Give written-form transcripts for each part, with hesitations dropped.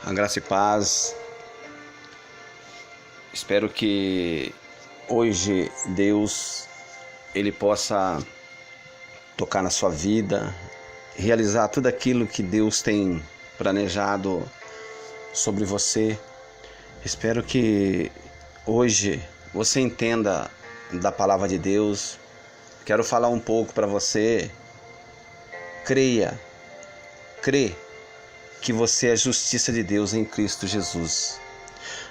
A graça e paz. Espero que hoje Deus ele possa tocar na sua vida, realizar tudo aquilo que Deus tem planejado sobre você. Espero que hoje você entenda da palavra de Deus. Quero falar um pouco para você. Crê que você é a justiça de Deus em Cristo Jesus.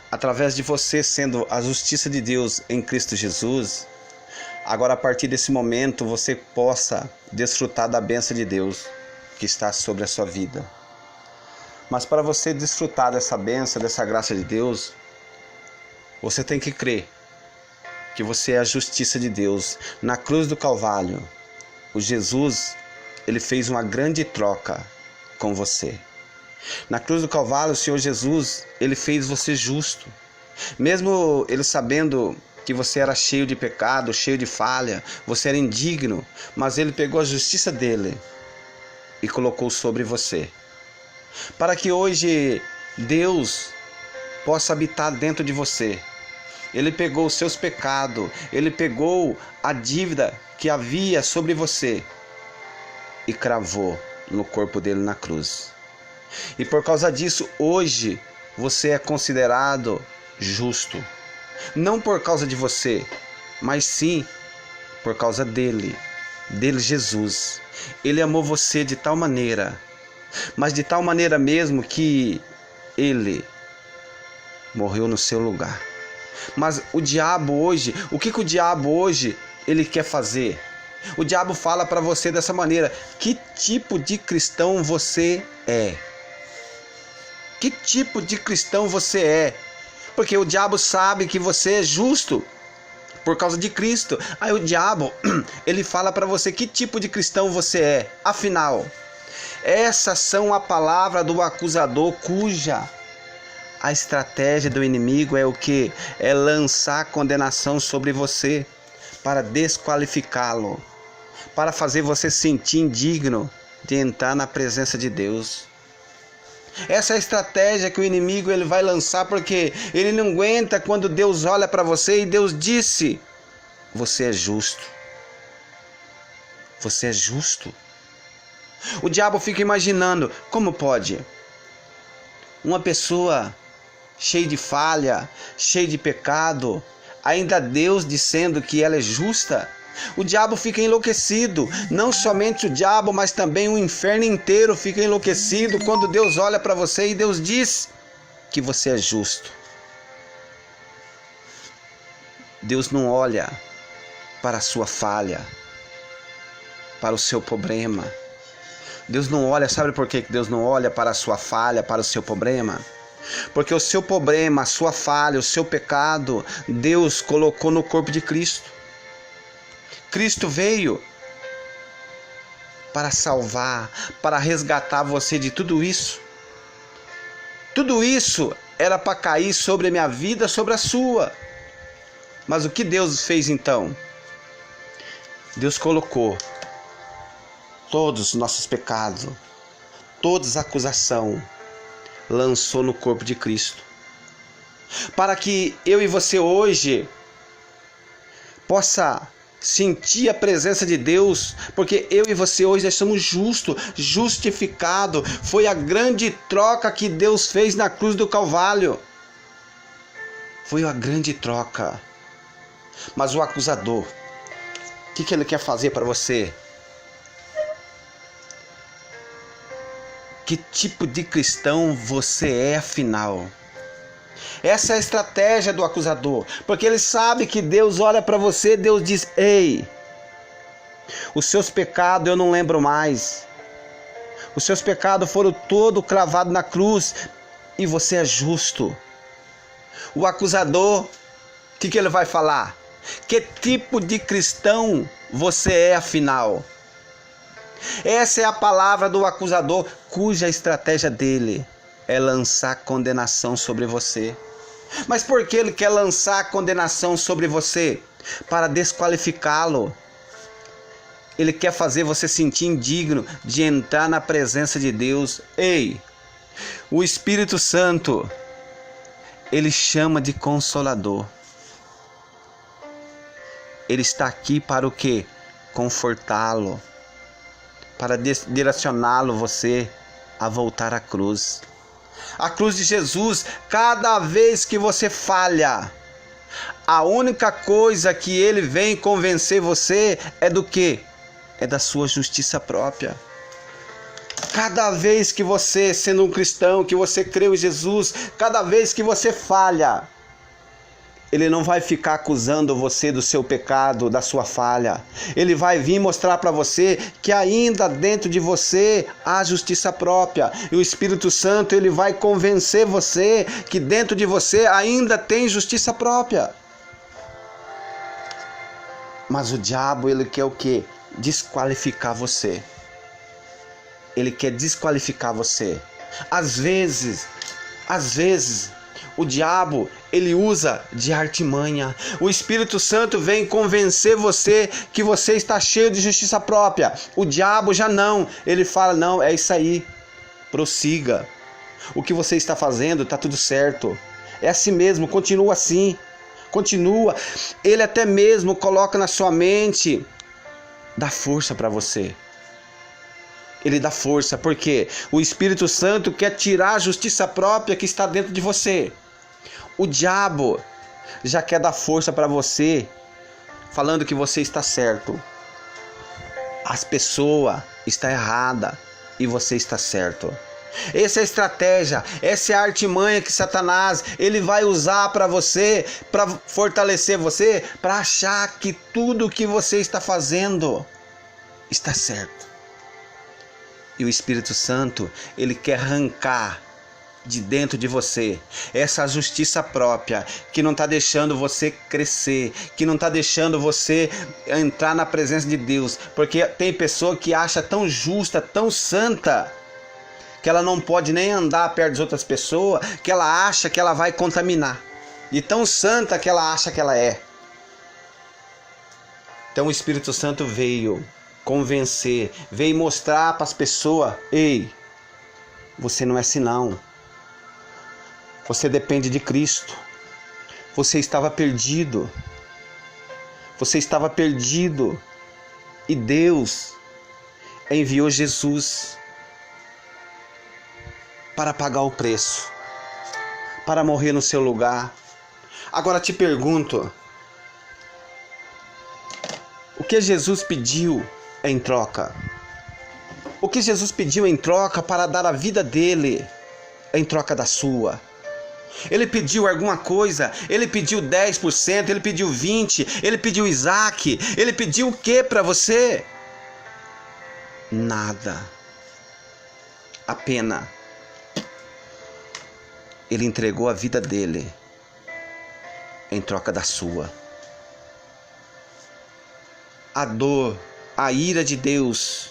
Através de você sendo a justiça de Deus em Cristo Jesus, agora a partir desse momento você possa desfrutar da bênção de Deus que está sobre a sua vida. Mas para você desfrutar dessa bênção, dessa graça de Deus, você tem que crer que você é a justiça de Deus. Na cruz do Calvário, o Jesus, ele fez uma grande troca com você. Na cruz do Calvário, o Senhor Jesus, ele fez você justo. Mesmo ele sabendo que você era cheio de pecado, cheio de falha, você era indigno, mas ele pegou a justiça dele e colocou sobre você. Para que hoje Deus possa habitar dentro de você. Ele pegou os seus pecados, ele pegou a dívida que havia sobre você e cravou no corpo dele na cruz. E por causa disso, hoje você é considerado justo. Não por causa de você, mas sim por causa dele Jesus. Ele amou você de tal maneira, mas de tal maneira mesmo que ele morreu no seu lugar. Mas o diabo hoje, o que o diabo hoje ele quer fazer? O diabo fala para você dessa maneira: que tipo de cristão você é? Que tipo de cristão você é? Porque o diabo sabe que você é justo por causa de Cristo. Aí o diabo, ele fala para você que tipo de cristão você é. Afinal, essas são a palavra do acusador, cuja a estratégia do inimigo é o que? É lançar condenação sobre você para desqualificá-lo, para fazer você sentir indigno de entrar na presença de Deus. Essa é a estratégia que o inimigo ele vai lançar, porque ele não aguenta quando Deus olha para você e Deus disse: você é justo. Você é justo. O diabo fica imaginando: como pode uma pessoa cheia de falha, cheia de pecado, ainda Deus dizendo que ela é justa? O diabo fica enlouquecido. Não somente o diabo, mas também o inferno inteiro fica enlouquecido quando Deus olha para você e Deus diz que você é justo. Deus não olha para a sua falha, para o seu problema. Deus não olha, sabe por que Deus não olha para a sua falha, para o seu problema? Porque o seu problema, a sua falha, o seu pecado, Deus colocou no corpo de Cristo. Cristo veio para salvar, para resgatar você de tudo isso. Tudo isso era para cair sobre a minha vida, sobre a sua. Mas o que Deus fez então? Deus colocou todos os nossos pecados, toda a acusação, lançou no corpo de Cristo. Para que eu e você hoje possa sentir a presença de Deus, porque eu e você hoje nós somos justos, justificados. Foi a grande troca que Deus fez na cruz do Calvário. Foi a grande troca. Mas o acusador, o que ele quer fazer para você? Que tipo de cristão você é afinal? Essa é a estratégia do acusador, porque ele sabe que Deus olha para você, Deus diz: ei, os seus pecados eu não lembro mais. Os seus pecados foram todos cravados na cruz e você é justo. O acusador, o que ele vai falar? Que tipo de cristão você é afinal? Essa é a palavra do acusador, cuja estratégia dele é lançar condenação sobre você. Mas por que ele quer lançar condenação sobre você? Para desqualificá-lo. Ele quer fazer você sentir indigno de entrar na presença de Deus. Ei, O Espírito Santo, ele chama de Consolador. Ele está aqui para o quê? Confortá-lo, para direcioná-lo você a voltar à cruz. A cruz de Jesus, cada vez que você falha, a única coisa que ele vem convencer você é do quê? É da sua justiça própria. Cada vez que você, sendo um cristão, que você creu em Jesus, cada vez que você falha, ele não vai ficar acusando você do seu pecado, da sua falha. Ele vai vir mostrar para você que ainda dentro de você há justiça própria. E o Espírito Santo, ele vai convencer você que dentro de você ainda tem justiça própria. Mas o diabo, ele quer o quê? Desqualificar você. Ele quer desqualificar você. Às vezes, o diabo, ele usa de artimanha. O Espírito Santo vem convencer você que você está cheio de justiça própria. O diabo já não. Ele fala, não, é isso aí. Prossiga. O que você está fazendo está tudo certo. É assim mesmo, continua assim. Continua. Ele até mesmo coloca na sua mente, dá força para você. Ele dá força, porque o Espírito Santo quer tirar a justiça própria que está dentro de você. O diabo já quer dar força para você, falando que você está certo. As pessoas estão erradas e você está certo. Essa é a estratégia, essa é a artimanha que Satanás ele vai usar para você, para fortalecer você, para achar que tudo que você está fazendo está certo. E o Espírito Santo, ele quer arrancar de dentro de você essa justiça própria que não está deixando você crescer, que não está deixando você entrar na presença de Deus. Porque tem pessoa que acha tão justa, tão santa, que ela não pode nem andar perto das outras pessoas, que ela acha que ela vai contaminar. De tão santa que ela acha que ela é. Então o Espírito Santo veio convencer, veio mostrar para as pessoas, ei, você não é assim não. Você depende de Cristo. Você estava perdido. Você estava perdido. E Deus enviou Jesus para pagar o preço, para morrer no seu lugar. Agora te pergunto, o que Jesus pediu em troca? O que Jesus pediu em troca para dar a vida dele em troca da sua? Ele pediu alguma coisa? Ele pediu 10%, ele pediu 20%, ele pediu Isaac, ele pediu o que para você? Nada. Apenas ele entregou a vida dele em troca da sua. A dor, a ira de Deus,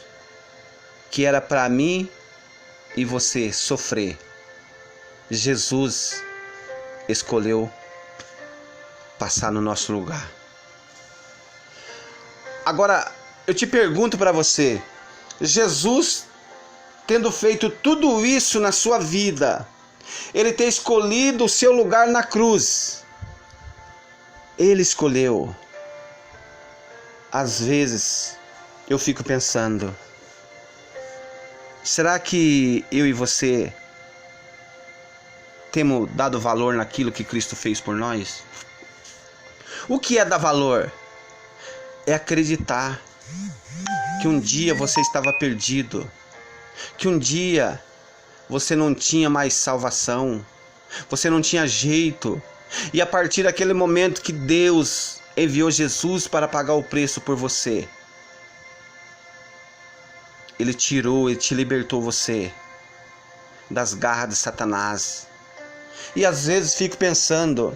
que era para mim e você sofrer, Jesus escolheu passar no nosso lugar. Agora, eu te pergunto para você, Jesus, tendo feito tudo isso na sua vida, ele ter escolhido o seu lugar na cruz, ele escolheu. Às vezes eu fico pensando, será que eu e você temos dado valor naquilo que Cristo fez por nós? O que é dar valor? É acreditar que um dia você estava perdido, que um dia você não tinha mais salvação, você não tinha jeito, e a partir daquele momento que Deus enviou Jesus para pagar o preço por você, Ele te libertou você das garras de Satanás. E às vezes fico pensando,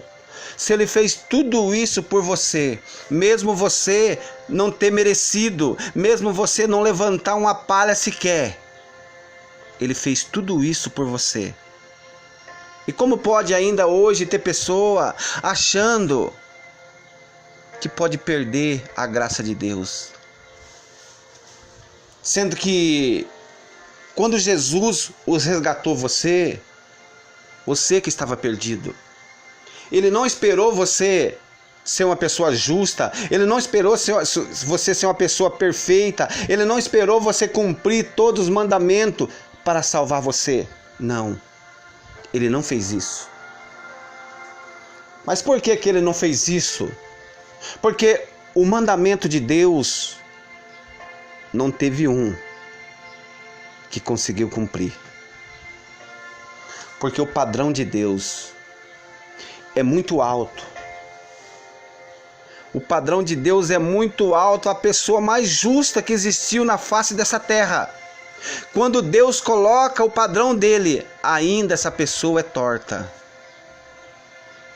se Ele fez tudo isso por você, mesmo você não ter merecido, mesmo você não levantar uma palha sequer, Ele fez tudo isso por você. E como pode ainda hoje ter pessoa achando que pode perder a graça de Deus? Sendo que Quando Jesus os resgatou você que estava perdido, Ele não esperou você ser uma pessoa justa, Ele não esperou você ser uma pessoa perfeita, Ele não esperou você cumprir todos os mandamentos para salvar você. Não, Ele não fez isso. Mas por que Ele não fez isso? Porque o mandamento de Deus não teve um que conseguiu cumprir. Porque o padrão de Deus é muito alto. O padrão de Deus é muito alto, a pessoa mais justa que existiu na face dessa terra. Quando Deus coloca o padrão dele, ainda essa pessoa é torta.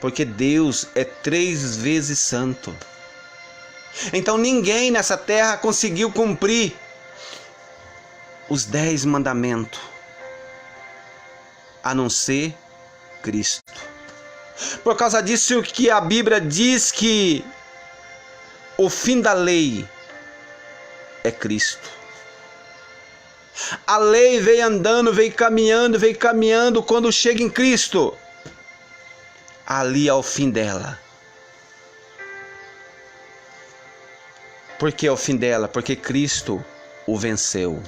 Porque Deus é 3 vezes santo. Então ninguém nessa terra conseguiu cumprir os 10 mandamentos, a não ser Cristo. Por causa disso que a Bíblia diz que o fim da lei é Cristo. A lei veio andando, veio caminhando, quando chega em Cristo, ali é o fim dela. Por que é o fim dela? Porque Cristo o venceu,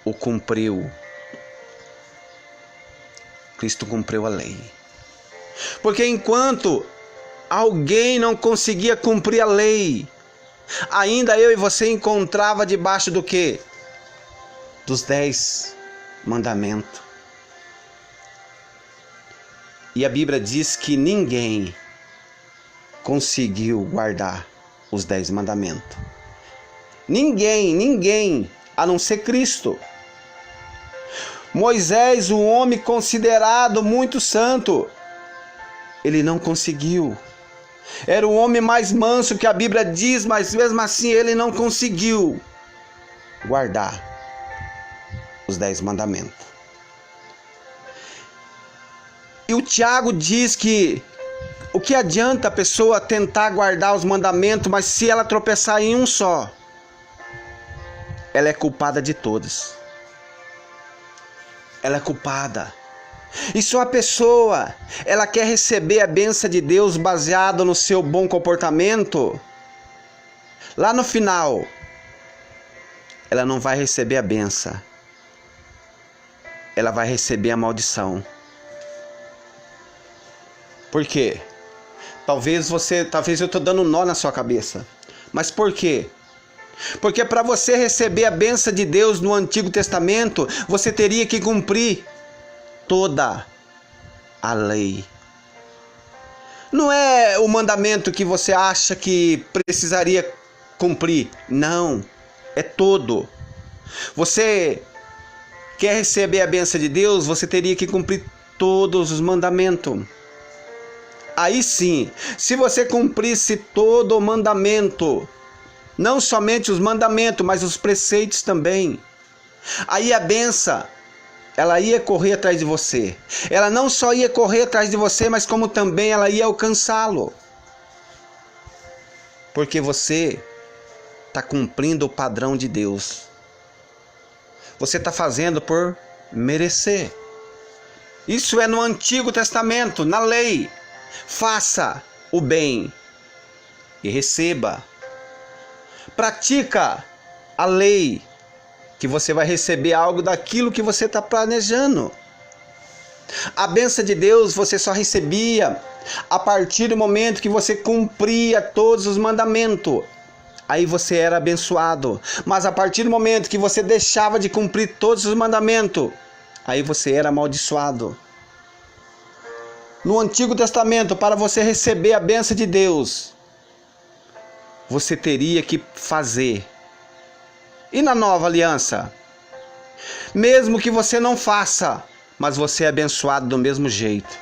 o cumpriu. Cristo cumpriu a lei. Porque enquanto alguém não conseguia cumprir a lei, ainda eu e você encontrava debaixo do quê? Dos 10 mandamentos. E a Bíblia diz que ninguém conseguiu guardar os 10 mandamentos. Ninguém, a não ser Cristo. Moisés, o homem considerado muito santo, ele não conseguiu. Era o homem mais manso que a Bíblia diz, mas mesmo assim ele não conseguiu guardar os 10 mandamentos. E o Tiago diz que o que adianta a pessoa tentar guardar os mandamentos, mas se ela tropeçar em um só, ela é culpada de todos. Ela é culpada. E se uma pessoa, ela quer receber a bênção de Deus baseada no seu bom comportamento, lá no final, ela não vai receber a bênção. Ela vai receber a maldição. Por quê? Talvez eu estou dando um nó na sua cabeça. Mas por quê? Porque para você receber a bênção de Deus no Antigo Testamento, você teria que cumprir toda a lei. Não é o mandamento que você acha que precisaria cumprir. Não, é todo. Você quer receber a bênção de Deus, você teria que cumprir todos os mandamentos. Aí sim, se você cumprisse todo o mandamento, não somente os mandamentos, mas os preceitos também, aí a bênção, ela ia correr atrás de você. Ela não só ia correr atrás de você, mas como também ela ia alcançá-lo. Porque você está cumprindo o padrão de Deus. Você está fazendo por merecer. Isso é no Antigo Testamento, na lei. Faça o bem e receba. Pratica a lei, que você vai receber algo daquilo que você está planejando. A bênção de Deus você só recebia a partir do momento que você cumpria todos os mandamentos. Aí você era abençoado. Mas a partir do momento que você deixava de cumprir todos os mandamentos, aí você era amaldiçoado. No Antigo Testamento, para você receber a bênção de Deus, você teria que fazer. E na Nova Aliança? Mesmo que você não faça, mas você é abençoado do mesmo jeito.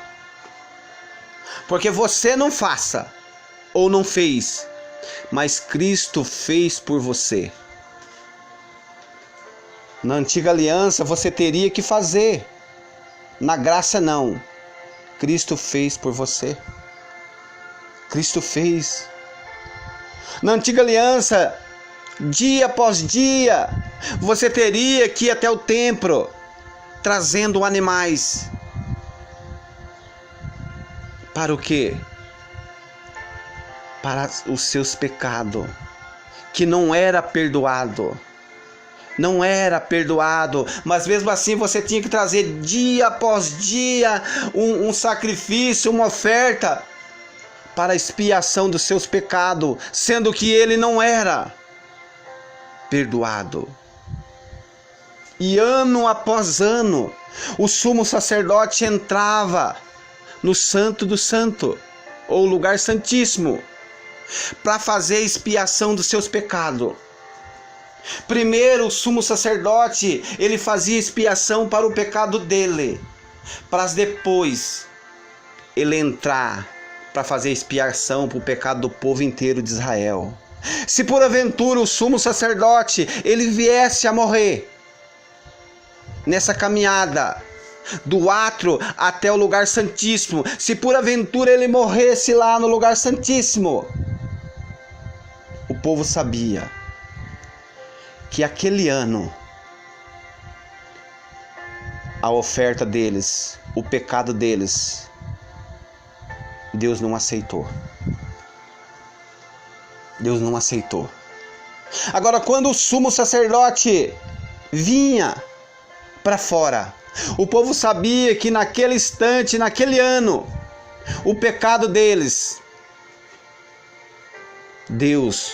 Porque você não faça, ou não fez, mas Cristo fez por você. Na Antiga Aliança você teria que fazer. Na graça não. Cristo fez por você. Cristo fez. Na Antiga Aliança, Dia após dia, você teria que ir até o templo, trazendo animais. Para o quê? Para os seus pecados, que não era perdoado. Não era perdoado, mas mesmo assim você tinha que trazer dia após dia um sacrifício, uma oferta para a expiação dos seus pecados, sendo que ele não era perdoado. E ano após ano, o sumo sacerdote entrava no Santo do Santo, ou lugar santíssimo, para fazer a expiação dos seus pecados. Primeiro, o sumo sacerdote, ele fazia expiação para o pecado dele, para depois ele entrar para fazer expiação para o pecado do povo inteiro de Israel. Se por aventura o sumo sacerdote ele viesse a morrer nessa caminhada do átrio até o lugar santíssimo, se por aventura ele morresse lá no lugar santíssimo, o povo sabia que aquele ano a oferta deles, o pecado deles, Deus não aceitou. Deus não aceitou. Agora, quando o sumo sacerdote vinha para fora, o povo sabia que naquele instante, naquele ano, o pecado deles, Deus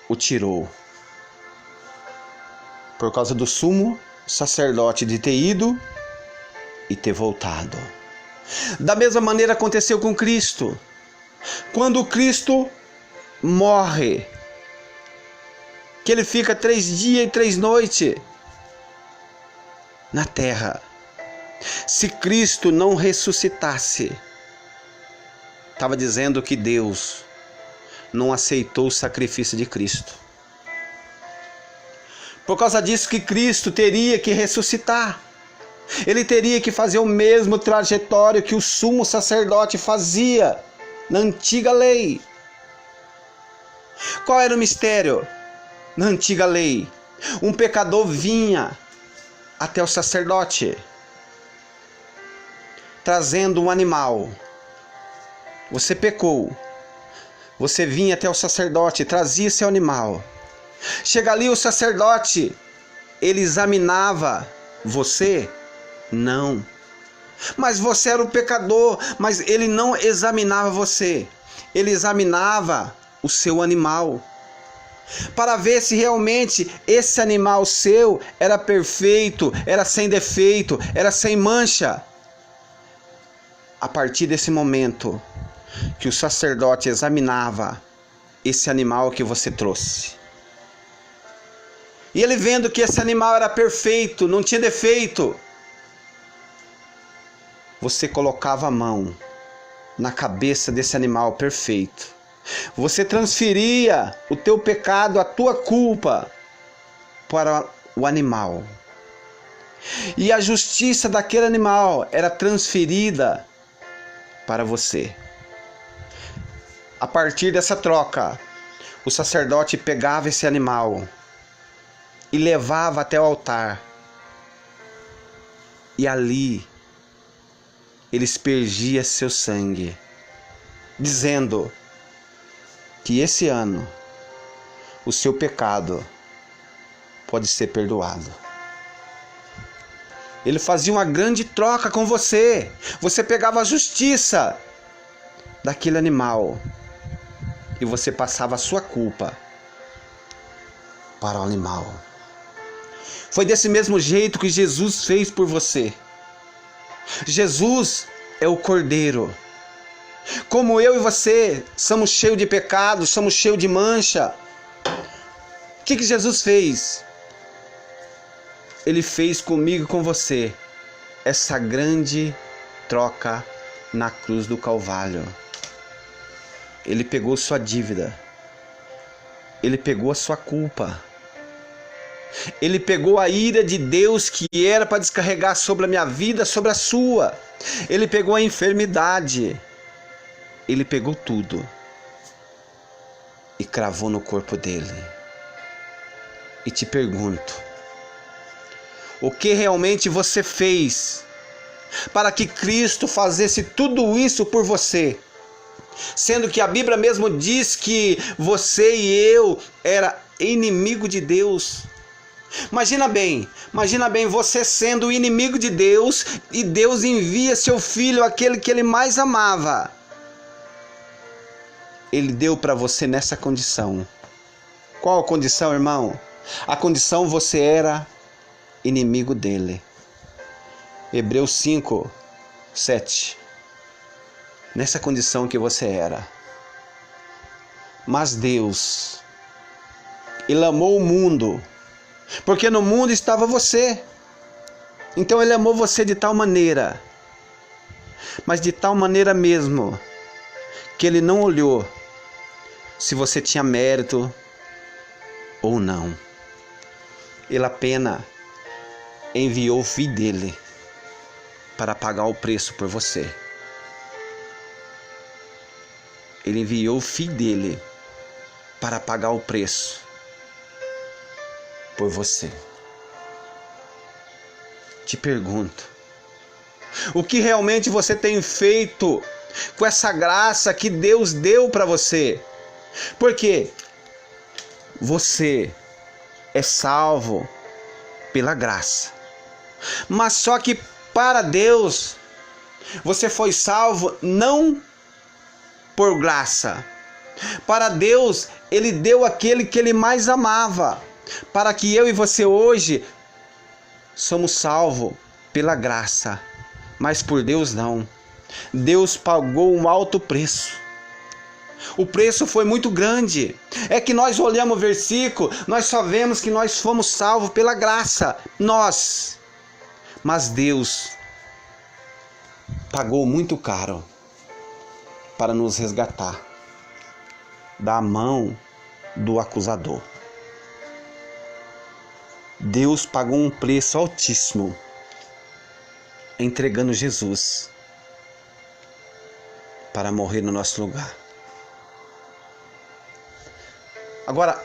o tirou. Por causa do sumo sacerdote de ter ido e ter voltado. Da mesma maneira aconteceu com Cristo. Quando Cristo morre, que ele fica 3 dias e 3 noites na terra. Se Cristo não ressuscitasse, estava dizendo que Deus não aceitou o sacrifício de Cristo. Por causa disso que Cristo teria que ressuscitar. Ele teria que fazer o mesmo trajetório que o sumo sacerdote fazia na antiga lei. Qual era o mistério na antiga lei? Um pecador vinha até o sacerdote, trazendo um animal. Você pecou. Você vinha até o sacerdote, trazia seu animal. Chega ali o sacerdote, ele examinava você? Não. Mas você era o pecador, mas ele não examinava você. Ele examinava o seu animal, para ver se realmente esse animal seu era perfeito, era sem defeito, era sem mancha. A partir desse momento que o sacerdote examinava esse animal que você trouxe, e ele vendo que esse animal era perfeito, não tinha defeito, você colocava a mão na cabeça desse animal perfeito. Você transferia o teu pecado, a tua culpa para o animal. E a justiça daquele animal era transferida para você. A partir dessa troca, o sacerdote pegava esse animal e levava até o altar. E ali ele aspergia seu sangue, dizendo que esse ano o seu pecado pode ser perdoado. Ele fazia uma grande troca com você. Você pegava a justiça daquele animal e você passava a sua culpa para o animal. Foi desse mesmo jeito que Jesus fez por você. Jesus é o Cordeiro. Como eu e você somos cheios de pecados, somos cheios de mancha, o que Jesus fez? Ele fez comigo e com você essa grande troca na cruz do Calvário. Ele pegou sua dívida. Ele pegou a sua culpa. Ele pegou a ira de Deus que era para descarregar sobre a minha vida, sobre a sua. Ele pegou a enfermidade. Ele pegou tudo e cravou no corpo dele. e te pergunto: o que realmente você fez para que Cristo fizesse tudo isso por você? Sendo que a Bíblia mesmo diz que você e eu era inimigo de Deus. Imagina bem, você sendo o inimigo de Deus e Deus envia seu filho, aquele que ele mais amava. Ele deu para você nessa condição. Qual a condição, irmão? A condição: você era inimigo dele. Hebreus 5, 7. Nessa condição que você era. Mas Deus, Ele amou o mundo, porque no mundo estava você. Então Ele amou você de tal maneira, mas de tal maneira mesmo, que Ele não olhou se você tinha mérito ou não. Ele apenas enviou o Filho dele para pagar o preço por você. Ele enviou o Filho dele para pagar o preço por você. Te pergunto: o que realmente você tem feito com essa graça que Deus deu para você? Porque você é salvo pela graça. Mas só que para Deus, você foi salvo não por graça. Para Deus, Ele deu aquele que Ele mais amava. Para que eu e você hoje somos salvos pela graça. Mas por Deus não. Deus pagou um alto preço. O preço foi muito grande. É que nós olhamos o versículo, nós só vemos que nós fomos salvos pela graça. Nós. Mas Deus pagou muito caro para nos resgatar da mão do acusador. Deus pagou um preço altíssimo entregando Jesus para morrer no nosso lugar. Agora,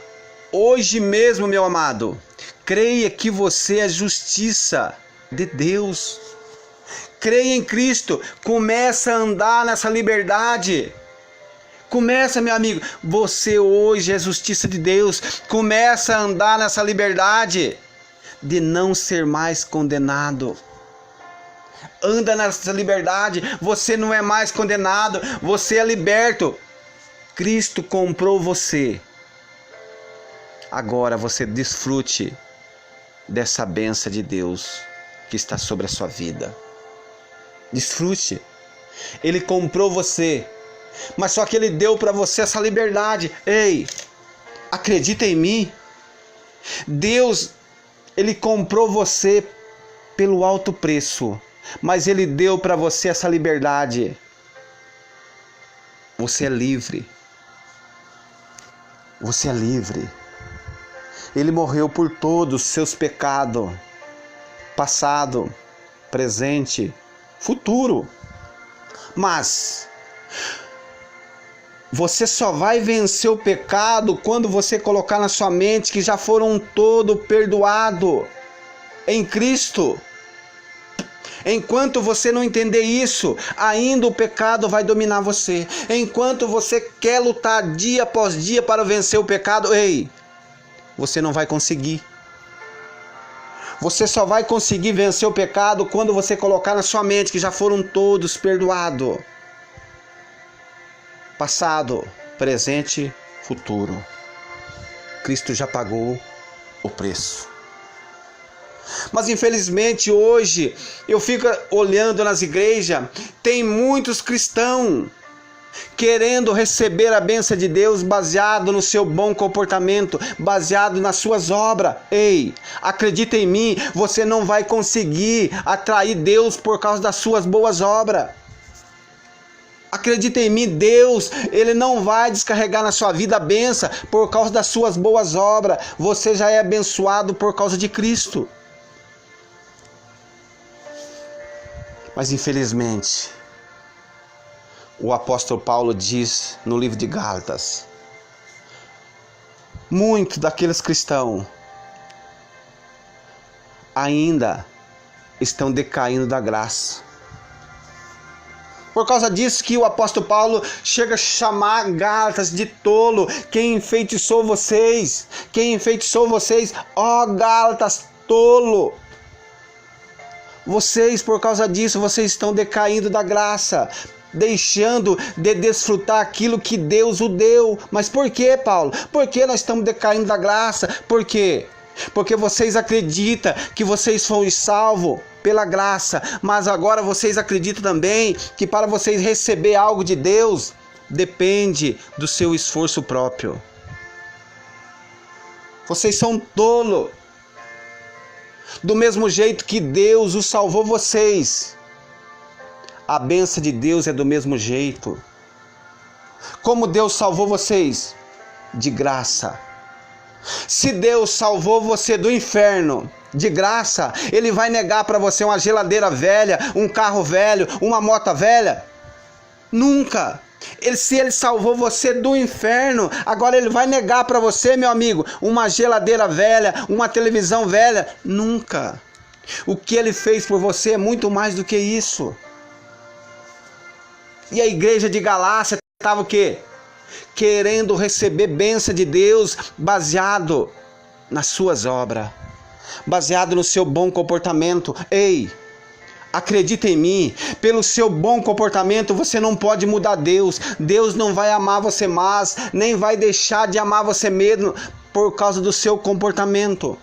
hoje mesmo, meu amado, creia que você é justiça de Deus. Creia em Cristo, começa a andar nessa liberdade. Começa, meu amigo, você hoje é justiça de Deus. Começa a andar nessa liberdade de não ser mais condenado. Anda nessa liberdade, você não é mais condenado, você é liberto. Cristo comprou você. Agora você desfrute dessa bênção de Deus que está sobre a sua vida. Desfrute. Ele comprou você, mas só que Ele deu para você essa liberdade. Ei, acredita em mim. Deus, Ele comprou você pelo alto preço, mas Ele deu para você essa liberdade. Você é livre. Você é livre. Ele morreu por todos os seus pecados, passado, presente, futuro. Mas você só vai vencer o pecado quando você colocar na sua mente que já foram todos perdoados em Cristo. Enquanto você não entender isso, ainda o pecado vai dominar você. Enquanto você quer lutar dia após dia para vencer o pecado, ei, você não vai conseguir. Você só vai conseguir vencer o pecado quando você colocar na sua mente que já foram todos perdoados. Passado, presente, futuro. Cristo já pagou o preço. Mas infelizmente hoje eu fico olhando nas igrejas, tem muitos cristãos querendo receber a bênção de Deus baseado no seu bom comportamento, baseado nas suas obras. Ei, acredita em mim, você não vai conseguir atrair Deus por causa das suas boas obras. Acredita em mim, Deus, Ele não vai descarregar na sua vida a bênção por causa das suas boas obras. Você já é abençoado por causa de Cristo. Mas infelizmente, o apóstolo Paulo diz no livro de Gálatas, muitos daqueles cristãos ainda estão decaindo da graça. Por causa disso que o apóstolo Paulo chega a chamar Gálatas de tolo. Quem enfeitiçou vocês? Quem enfeitiçou vocês? Ó Gálatas, tolo! Vocês, por causa disso, vocês estão decaindo da graça, deixando de desfrutar aquilo que Deus o deu. Mas por que, Paulo? Por que nós estamos decaindo da graça? Por quê? Porque vocês acreditam que vocês foram salvos pela graça, mas agora vocês acreditam também que para vocês receber algo de Deus, depende do seu esforço próprio. Vocês são tolos. Do mesmo jeito que Deus os salvou vocês, a bênção de Deus é do mesmo jeito. Como Deus salvou vocês? De graça. Se Deus salvou você do inferno de graça, Ele vai negar para você uma geladeira velha, um carro velho, uma moto velha? Nunca. Se Ele salvou você do inferno, agora Ele vai negar para você, meu amigo, uma geladeira velha, uma televisão velha? Nunca. O que Ele fez por você é muito mais do que isso. E a igreja de Galácia estava o quê? Querendo receber bênção de Deus baseado nas suas obras, baseado no seu bom comportamento. Ei, acredita em mim, pelo seu bom comportamento você não pode mudar Deus. Deus não vai amar você mais, nem vai deixar de amar você mesmo por causa do seu comportamento.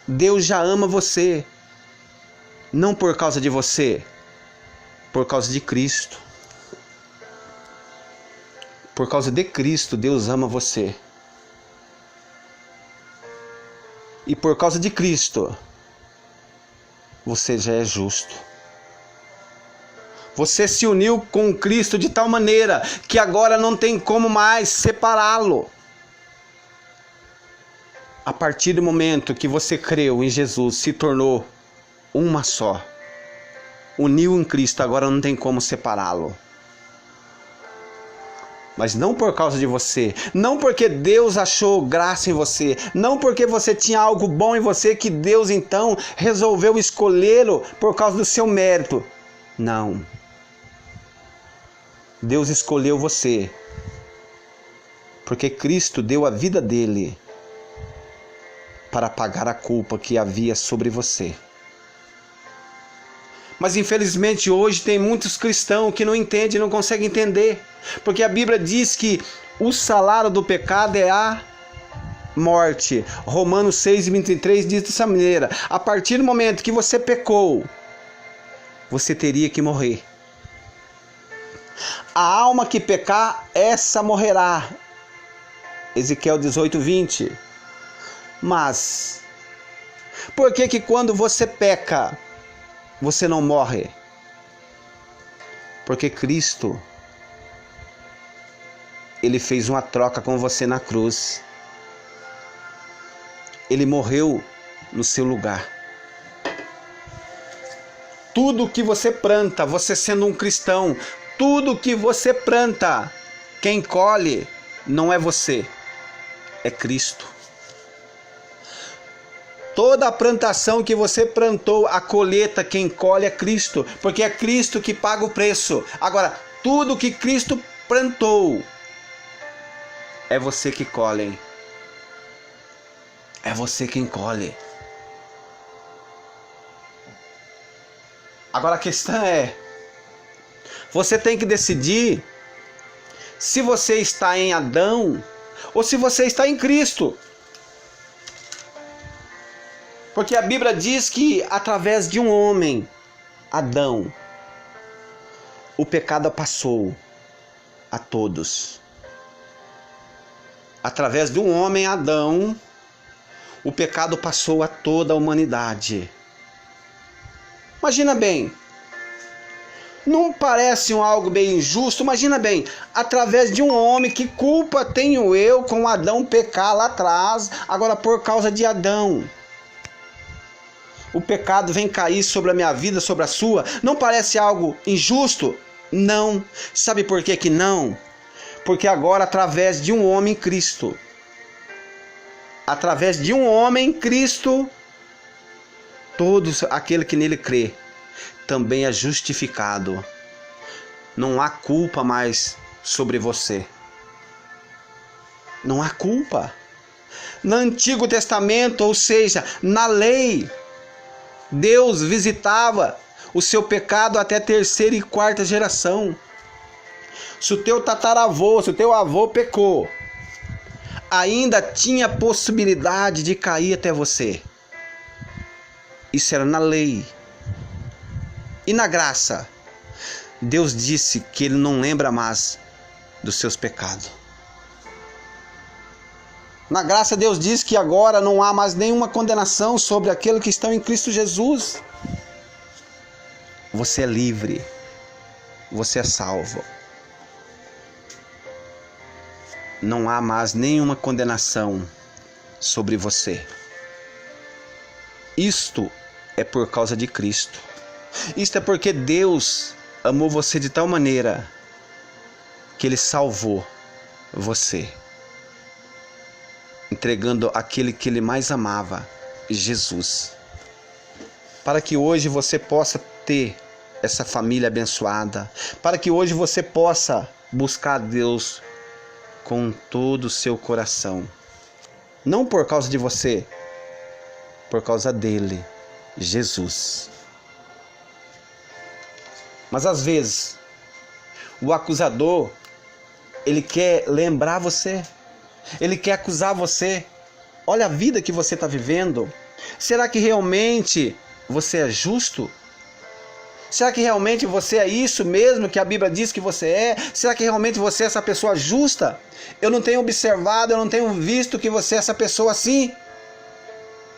Deus já ama você, não por causa de você, por causa de Cristo. Por causa de Cristo, Deus ama você. E por causa de Cristo, você já é justo. Você se uniu com Cristo de tal maneira que agora não tem como mais separá-lo. A partir do momento que você creu em Jesus, se tornou uma só. Uniu em Cristo, agora não tem como separá-lo. Mas não por causa de você, não porque Deus achou graça em você, não porque você tinha algo bom em você que Deus então resolveu escolhê-lo por causa do seu mérito. Não. Deus escolheu você porque Cristo deu a vida dele para pagar a culpa que havia sobre você. Mas infelizmente hoje tem muitos cristãos que não entendem, não conseguem entender. Porque a Bíblia diz que o salário do pecado é a morte. Romanos 6:23 diz dessa maneira: a partir do momento que você pecou, você teria que morrer. A alma que pecar, essa morrerá. Ezequiel 18:20. Mas, por que quando você peca, você não morre? Porque Cristo, Ele fez uma troca com você na cruz. Ele morreu no seu lugar. Tudo que você planta, você sendo um cristão, tudo que você planta, quem colhe não é você, é Cristo. Toda a plantação que você plantou, a colheita, quem colhe é Cristo, porque é Cristo que paga o preço. Agora, tudo que Cristo plantou, é você que colhe. É você quem colhe. Agora a questão é, você tem que decidir se você está em Adão ou se você está em Cristo. Porque a Bíblia diz que através de um homem, Adão, o pecado passou a todos. Através de um homem, Adão, o pecado passou a toda a humanidade. Imagina bem, não parece algo bem injusto? Imagina bem, através de um homem, que culpa tenho eu com Adão pecar lá atrás, agora por causa de Adão? O pecado vem cair sobre a minha vida, sobre a sua. Não parece algo injusto? Não. Sabe por que que não? Porque agora, através de um homem, Cristo, através de um homem, Cristo, todo aquele que nele crê também é justificado. Não há culpa mais sobre você. Não há culpa. No Antigo Testamento, ou seja, na lei, Deus visitava o seu pecado até a terceira e quarta geração. Se o teu tataravô, se o teu avô pecou, ainda tinha possibilidade de cair até você. Isso era na lei. E na graça, Deus disse que Ele não lembra mais dos seus pecados. Na graça, Deus diz que agora não há mais nenhuma condenação sobre aqueles que estão em Cristo Jesus. Você é livre. Você é salvo. Não há mais nenhuma condenação sobre você. Isto é por causa de Cristo. Isto é porque Deus amou você de tal maneira que Ele salvou você, entregando aquele que Ele mais amava, Jesus. Para que hoje você possa ter essa família abençoada. Para que hoje você possa buscar Deus com todo o seu coração. Não por causa de você, por causa dele, Jesus. Mas às vezes, o acusador, ele quer lembrar você. Ele quer acusar você. Olha a vida que você está vivendo. Será que realmente você é justo? Será que realmente você é isso mesmo que a Bíblia diz que você é? Será que realmente você é essa pessoa justa? Eu não tenho observado, eu não tenho visto que você é essa pessoa assim.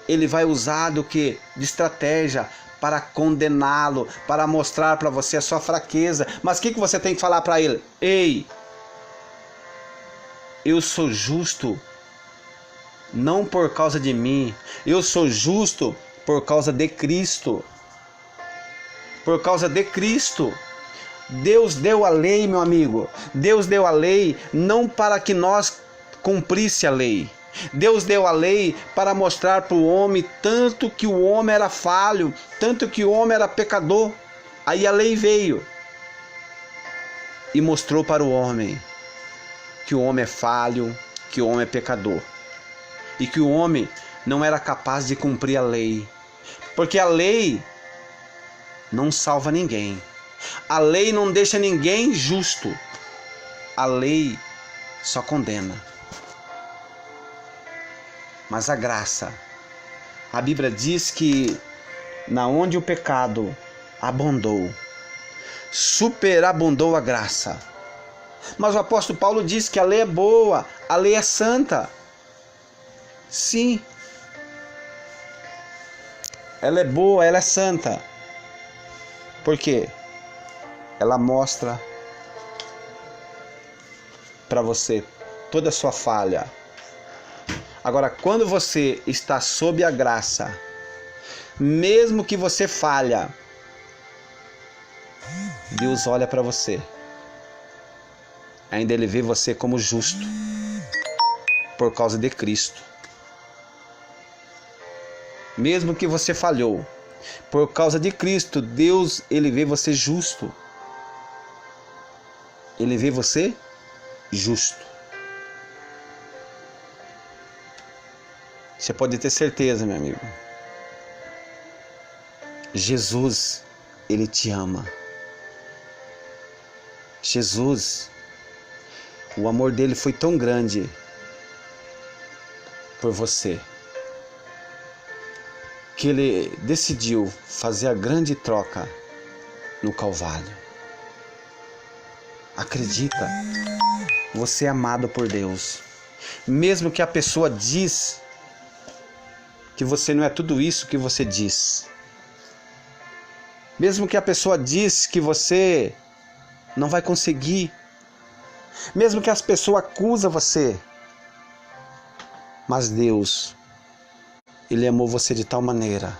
Ele vai usar do que? De estratégia para condená-lo, para mostrar para você a sua fraqueza. Mas o que você tem que falar para ele? Ei, eu sou justo não por causa de mim, eu sou justo por causa de Cristo. Por causa de Cristo. Deus deu a lei, meu amigo. Deus deu a lei não para que nós cumprisse a lei. Deus deu a lei para mostrar para o homem tanto que o homem era falho, tanto que o homem era pecador. Aí a lei veio e mostrou para o homem que o homem é falho, que o homem é pecador. E que o homem não era capaz de cumprir a lei. Porque a lei não salva ninguém. A lei não deixa ninguém justo. A lei só condena. Mas a graça, a Bíblia diz que na onde o pecado abundou, superabundou a graça. Mas o apóstolo Paulo diz que a lei é boa, a lei é santa. Sim, ela é boa, ela é santa. Por quê? Ela mostra para você toda a sua falha. Agora, quando você está sob a graça, mesmo que você falha, Deus olha para você. Ainda Ele vê você como justo, por causa de Cristo. Mesmo que você falhou, por causa de Cristo, Deus, Ele vê você justo. Ele vê você justo. Você pode ter certeza, meu amigo. Jesus, Ele te ama. Jesus, o amor dele foi tão grande por você, que Ele decidiu fazer a grande troca no Calvário. Acredita, você é amado por Deus. Mesmo que a pessoa diz que você não é tudo isso que você diz. Mesmo que a pessoa diz que você não vai conseguir. Mesmo que as pessoas acusam você. Mas Deus, Ele amou você de tal maneira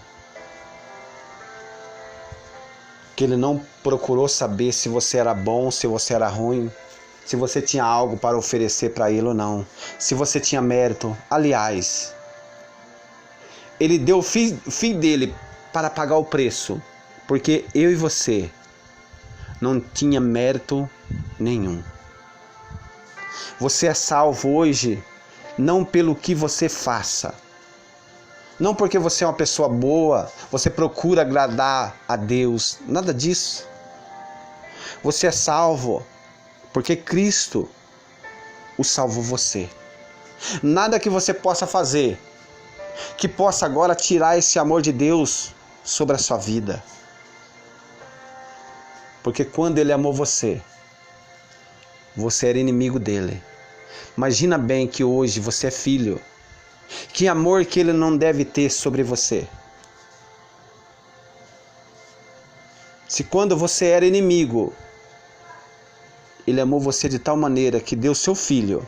que Ele não procurou saber se você era bom, se você era ruim, se você tinha algo para oferecer para Ele ou não, se você tinha mérito. Aliás, Ele deu o filho dele para pagar o preço, porque eu e você não tinha mérito nenhum. Você é salvo hoje não pelo que você faça, não porque você é uma pessoa boa, você procura agradar a Deus, nada disso. Você é salvo porque Cristo o salvou você. Nada que você possa fazer que possa agora tirar esse amor de Deus sobre a sua vida. Porque quando Ele amou você, você era inimigo dele. Imagina bem que hoje você é filho. Que amor que Ele não deve ter sobre você. Se quando você era inimigo, Ele amou você de tal maneira que deu seu filho.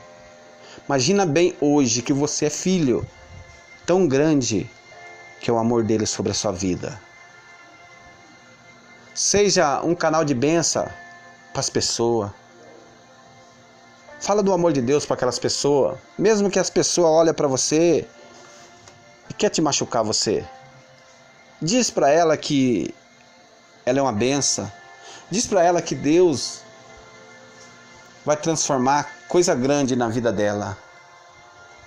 Imagina bem hoje que você é filho. Tão grande que é o amor dele sobre a sua vida. Seja um canal de bênção para as pessoas. Fala do amor de Deus para aquelas pessoas. Mesmo que as pessoas olhem para você e quer te machucar você. Diz para ela que ela é uma bênção. Diz para ela que Deus vai transformar coisa grande na vida dela.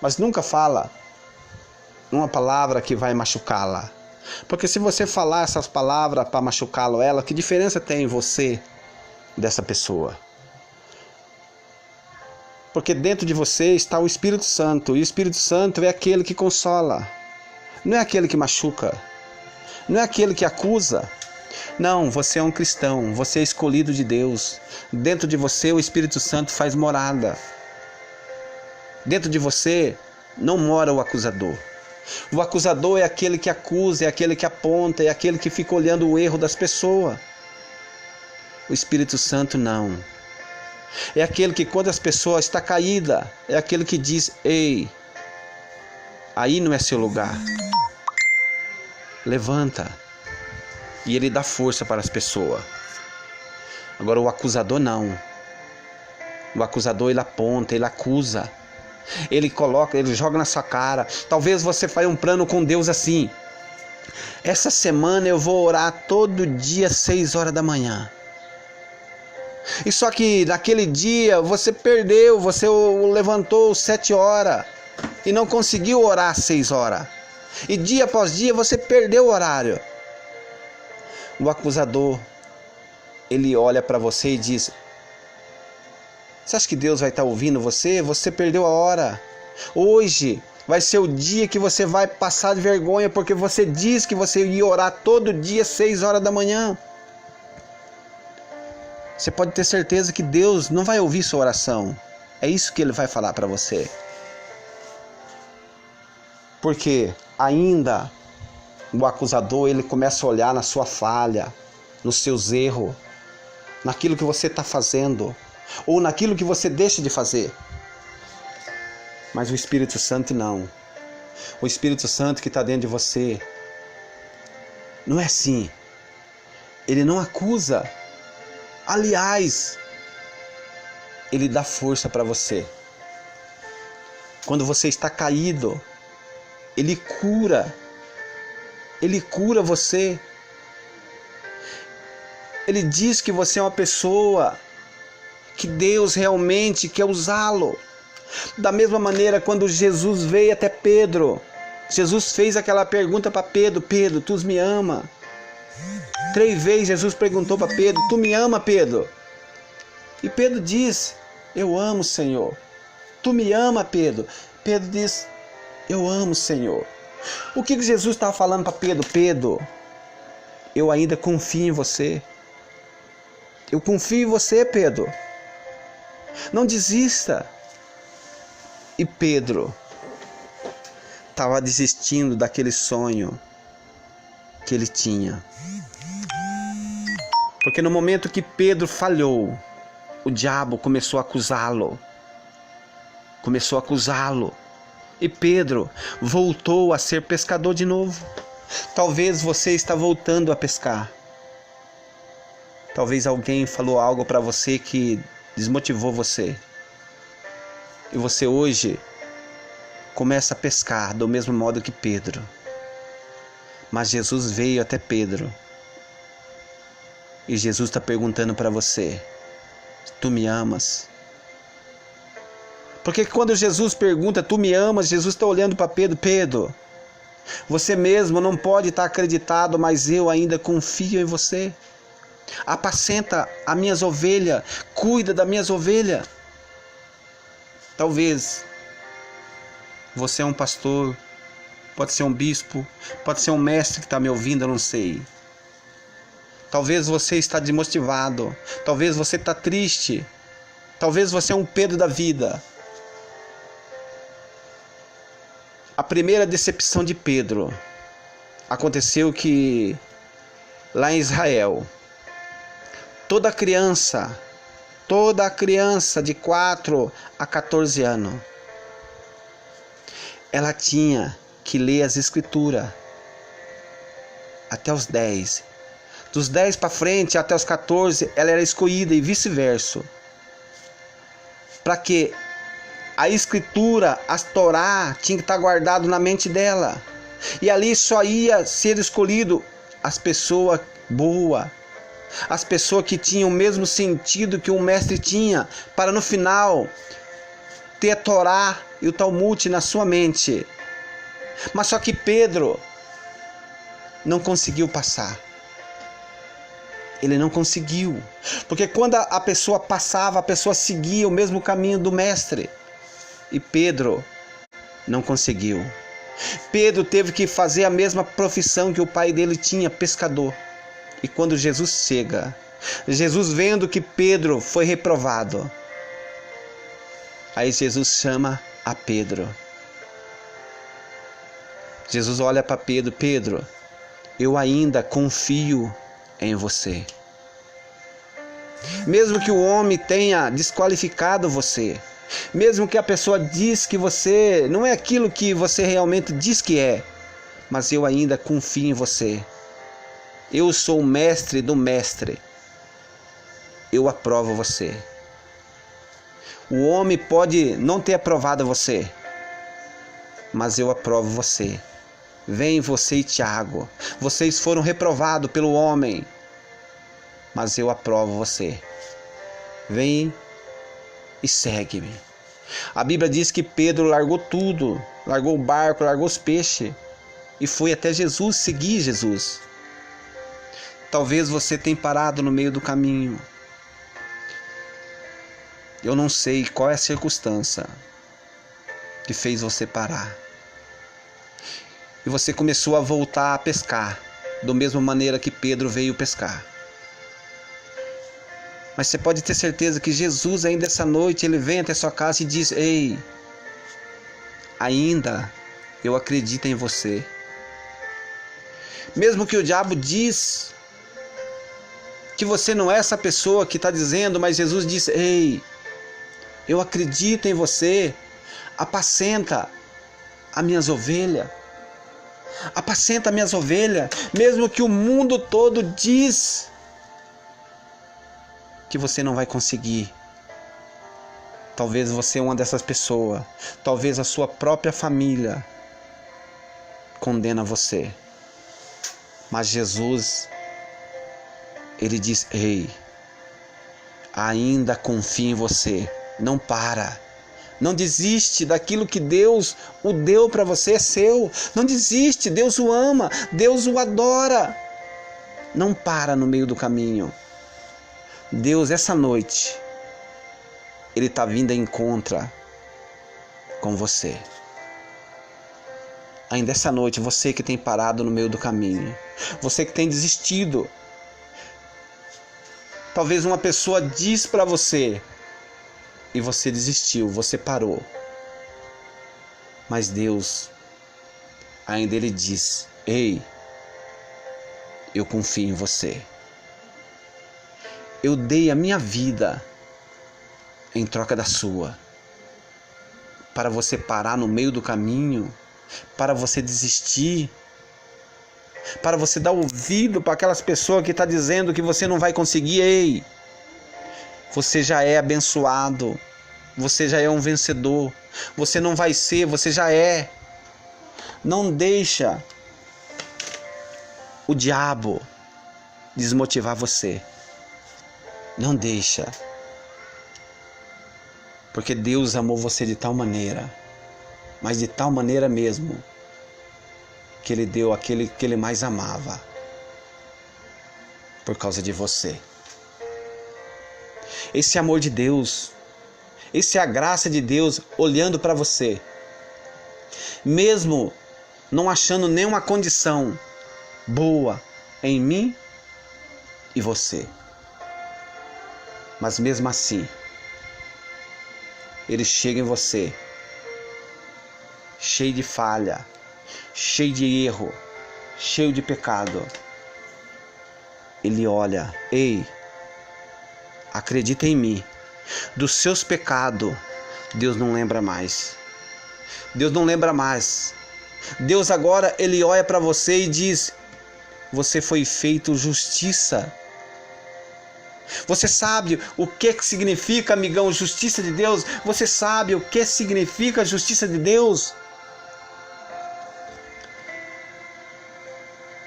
Mas nunca fala uma palavra que vai machucá-la. Porque se você falar essas palavras para machucá-lo ela, que diferença tem em você dessa pessoa? Porque dentro de você está o Espírito Santo. E o Espírito Santo é aquele que consola. Não é aquele que machuca. Não é aquele que acusa. Não, você é um cristão. Você é escolhido de Deus. Dentro de você o Espírito Santo faz morada. Dentro de você não mora o acusador. O acusador é aquele que acusa, é aquele que aponta, é aquele que fica olhando o erro das pessoas. O Espírito Santo não. É aquele que quando as pessoas estão caídas, é aquele que diz, ei, aí não é seu lugar. Levanta. E ele dá força para as pessoas. Agora o acusador não. O acusador ele aponta, ele acusa. Ele coloca, ele joga na sua cara. Talvez você faça um plano com Deus assim. Essa semana eu vou orar todo dia 6 horas da manhã. E só que naquele dia você perdeu, você levantou 7 horas e não conseguiu orar 6 horas. E dia após dia você perdeu o horário. O acusador, ele olha para você e diz, você acha que Deus vai estar ouvindo você? Você perdeu a hora. Hoje vai ser o dia que você vai passar de vergonha, porque você disse que você ia orar todo dia 6 horas da manhã. Você pode ter certeza que Deus não vai ouvir sua oração. É isso que Ele vai falar para você. Porque ainda o acusador, ele começa a olhar na sua falha, nos seus erros, naquilo que você está fazendo, ou naquilo que você deixa de fazer. Mas o Espírito Santo não. O Espírito Santo que está dentro de você não é assim. Ele não acusa. Aliás, ele dá força para você. Quando você está caído, ele cura. Ele cura você. Ele diz que você é uma pessoa que Deus realmente quer usá-lo. Da mesma maneira, quando Jesus veio até Pedro, Jesus fez aquela pergunta para Pedro, Pedro, tu me ama? 3 vezes Jesus perguntou para Pedro, tu me ama, Pedro? E Pedro diz, eu amo, Senhor. Tu me ama, Pedro? Pedro diz, eu amo, Senhor. O que Jesus estava falando para Pedro? Pedro, eu ainda confio em você. Eu confio em você, Pedro. Não desista. E Pedro estava desistindo daquele sonho que ele tinha. Porque no momento que Pedro falhou, o diabo começou a acusá-lo. Começou a acusá-lo. E Pedro voltou a ser pescador de novo. Talvez você está voltando a pescar. Talvez alguém falou algo para você que desmotivou você. E você hoje começa a pescar do mesmo modo que Pedro. Mas Jesus veio até Pedro. E Jesus está perguntando para você: tu me amas? Porque quando Jesus pergunta, tu me amas? Jesus está olhando para Pedro: Pedro, você mesmo não pode estar acreditado, mas eu ainda confio em você. Apacenta as minhas ovelhas, cuida das minhas ovelhas. Talvez você é um pastor, pode ser um bispo, pode ser um mestre que está me ouvindo, eu não sei. Talvez você está desmotivado, talvez você está triste, talvez você é um Pedro da vida. A primeira decepção de Pedro aconteceu que lá em Israel, toda criança de 4 a 14 anos, ela tinha que ler as escrituras até os 10. Dos 10 para frente até os 14, ela era escolhida e vice-versa. Para que a escritura, a Torá, tinha que estar guardado na mente dela. E ali só ia ser escolhido as pessoas boas, as pessoas que tinham o mesmo sentido que o mestre tinha, para no final ter a Torá e o Talmud na sua mente. Mas só que Pedro não conseguiu passar. Ele não conseguiu. Porque quando a pessoa passava, a pessoa seguia o mesmo caminho do mestre. E Pedro não conseguiu. Pedro teve que fazer a mesma profissão que o pai dele tinha, pescador. E quando Jesus chega, Jesus vendo que Pedro foi reprovado, aí Jesus chama a Pedro. Jesus olha para Pedro: Pedro, eu ainda confio em você. Mesmo que o homem tenha desqualificado você, mesmo que a pessoa diz que você não é aquilo que você realmente diz que é, mas eu ainda confio em você. Eu sou o mestre do mestre. Eu aprovo você. O homem pode não ter aprovado você, mas eu aprovo você. Vem você e Tiago. Vocês foram reprovados pelo homem, mas eu aprovo você. Vem e segue-me. A Bíblia diz que Pedro largou tudo, largou o barco, largou os peixes e foi até Jesus, seguir Jesus. Talvez você tenha parado no meio do caminho. Eu não sei qual é a circunstância que fez você parar. E você começou a voltar a pescar, da mesma maneira que Pedro veio pescar. Mas você pode ter certeza que Jesus ainda essa noite, ele vem até sua casa e diz: ei, ainda eu acredito em você. Mesmo que o diabo diz que você não é essa pessoa que está dizendo, mas Jesus diz: ei, eu acredito em você. Apacenta as minhas ovelhas. Apacenta as minhas ovelhas. Mesmo que o mundo todo diz que você não vai conseguir. Talvez você é uma dessas pessoas. Talvez a sua própria família condena você. Mas Jesus, ele diz: ei, ainda confio em você. Não para. Não desiste daquilo que Deus o deu para você, é seu. Não desiste, Deus o ama, Deus o adora. Não para no meio do caminho. Deus, essa noite, ele está vindo em encontro com você. Ainda essa noite, você que tem parado no meio do caminho, você que tem desistido. Talvez uma pessoa diz para você e você desistiu, você parou. Mas Deus, ainda ele diz: ei, eu confio em você. Eu dei a minha vida em troca da sua. Para você parar no meio do caminho, para você desistir, para você dar ouvido para aquelas pessoas que estão dizendo que você não vai conseguir. Ei, você já é abençoado, você já é um vencedor, você não vai ser, você já é. Não deixa o diabo desmotivar você. Não deixa. Porque Deus amou você de tal maneira, mas de tal maneira mesmo, que Ele deu aquele que Ele mais amava, por causa de você. Esse amor de Deus, essa é a graça de Deus olhando para você, mesmo não achando nenhuma condição boa em mim e você, mas mesmo assim, Ele chega em você, cheio de falha, cheio de erro, cheio de pecado. Ele olha, ei, acredita em mim, dos seus pecados, Deus não lembra mais. Deus não lembra mais. Deus agora, Ele olha para você e diz, você foi feito justiça. Você sabe o que significa, amigão, justiça de Deus? Você sabe o que significa a justiça de Deus?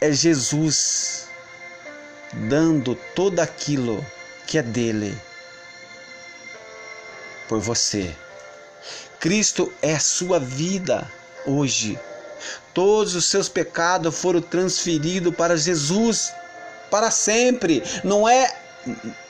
É Jesus dando tudo aquilo que é dele por você. Cristo é a sua vida hoje. Todos os seus pecados foram transferidos para Jesus para sempre. Não é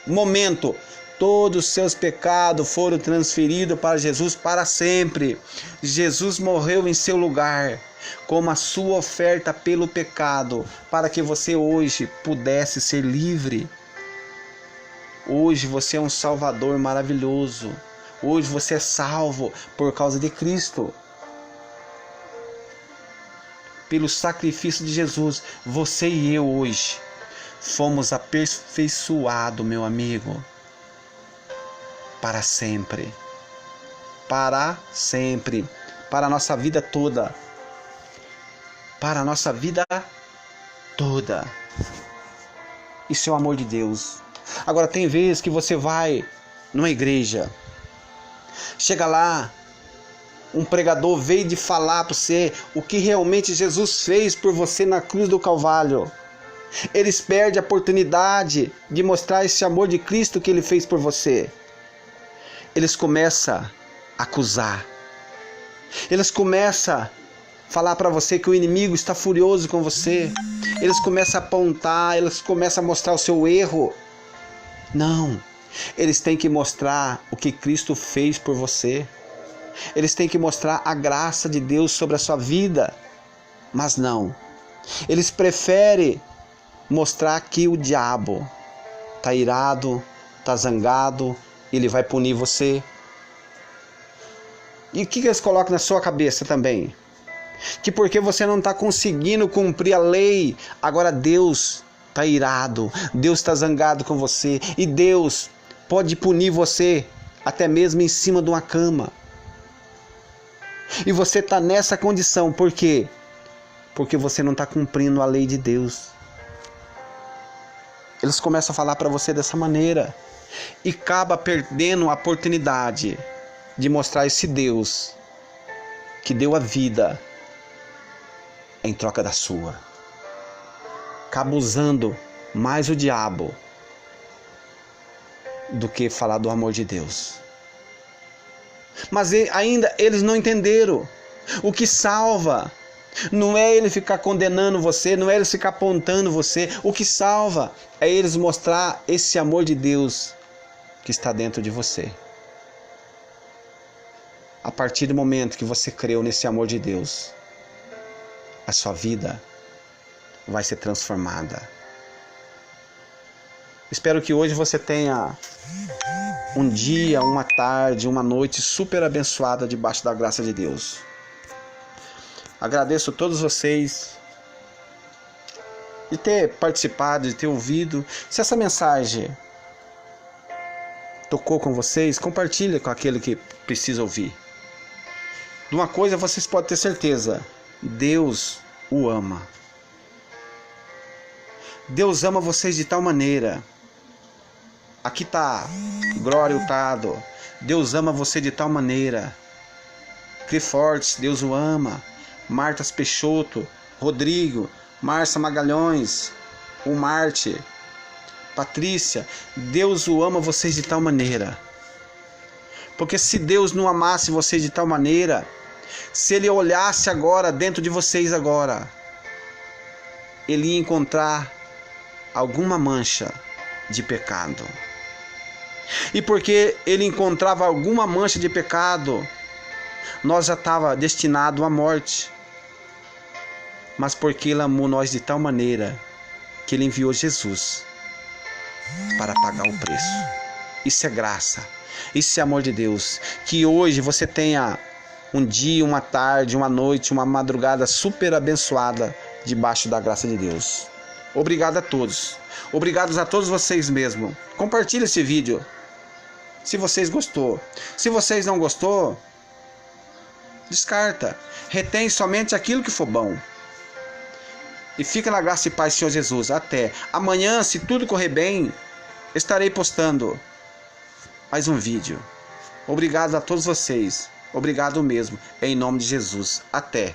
momento. Todos os seus pecados foram transferidos para Jesus para sempre. Jesus morreu em seu lugar como a sua oferta pelo pecado, para que você hoje pudesse ser livre. Hoje você é um Salvador maravilhoso. Hoje você é salvo por causa de Cristo. Pelo sacrifício de Jesus, você e eu hoje fomos aperfeiçoados, meu amigo, para sempre. Para sempre. Para a nossa vida toda. Para a nossa vida toda. Isso é o amor de Deus. Agora tem vezes que você vai numa igreja, chega lá, um pregador veio de falar para você o que realmente Jesus fez por você na cruz do Calvário. Eles perdem a oportunidade de mostrar esse amor de Cristo que Ele fez por você. Eles começam a acusar. Eles começam a falar para você que o inimigo está furioso com você. Eles começam a apontar, eles começam a mostrar o seu erro. Não, eles têm que mostrar o que Cristo fez por você. Eles têm que mostrar a graça de Deus sobre a sua vida. Mas não, eles preferem mostrar que o diabo está irado, está zangado, ele vai punir você. E o que eles colocam na sua cabeça também? Que porque você não está conseguindo cumprir a lei, agora Deus está irado, Deus está zangado com você, e Deus pode punir você até mesmo em cima de uma cama. E você está nessa condição, por quê? Porque você não está cumprindo a lei de Deus. Eles começam a falar para você dessa maneira e acaba perdendo a oportunidade de mostrar esse Deus que deu a vida em troca da sua. Acaba usando mais o diabo do que falar do amor de Deus. Mas ainda eles não entenderam. O que salva não é ele ficar condenando você, não é ele ficar apontando você. O que salva é eles mostrar esse amor de Deus que está dentro de você. A partir do momento que você creu nesse amor de Deus, a sua vida vai ser transformada. Espero que hoje você tenha um dia, uma tarde, uma noite super abençoada debaixo da graça de Deus. Agradeço a todos vocês de ter participado, de ter ouvido. Se essa mensagem tocou com vocês, compartilhe com aquele que precisa ouvir. De uma coisa vocês podem ter certeza: Deus o ama. Deus ama vocês de tal maneira. Aqui está Glória Hurtado. Deus ama você de tal maneira. Clifortes, Deus o ama. Martas Peixoto, Rodrigo, Márcia Magalhães, o Marte, Patrícia, Deus o ama vocês de tal maneira. Porque se Deus não amasse vocês de tal maneira, se Ele olhasse agora dentro de vocês agora, Ele ia encontrar alguma mancha de pecado. E porque Ele encontrava alguma mancha de pecado, nós já estava destinado à morte. Mas porque Ele amou nós de tal maneira que Ele enviou Jesus para pagar o preço. Isso é graça, isso é amor de Deus. Que hoje você tenha um dia, uma tarde, uma noite, uma madrugada super abençoada debaixo da graça de Deus. Obrigado a todos. Obrigado a todos vocês mesmo. Compartilhe esse vídeo se vocês gostou. Se vocês não gostou, descarta. Retém somente aquilo que for bom. E fica na graça e paz, Senhor Jesus. Até amanhã, se tudo correr bem, estarei postando mais um vídeo. Obrigado a todos vocês. Obrigado mesmo. Em nome de Jesus. Até.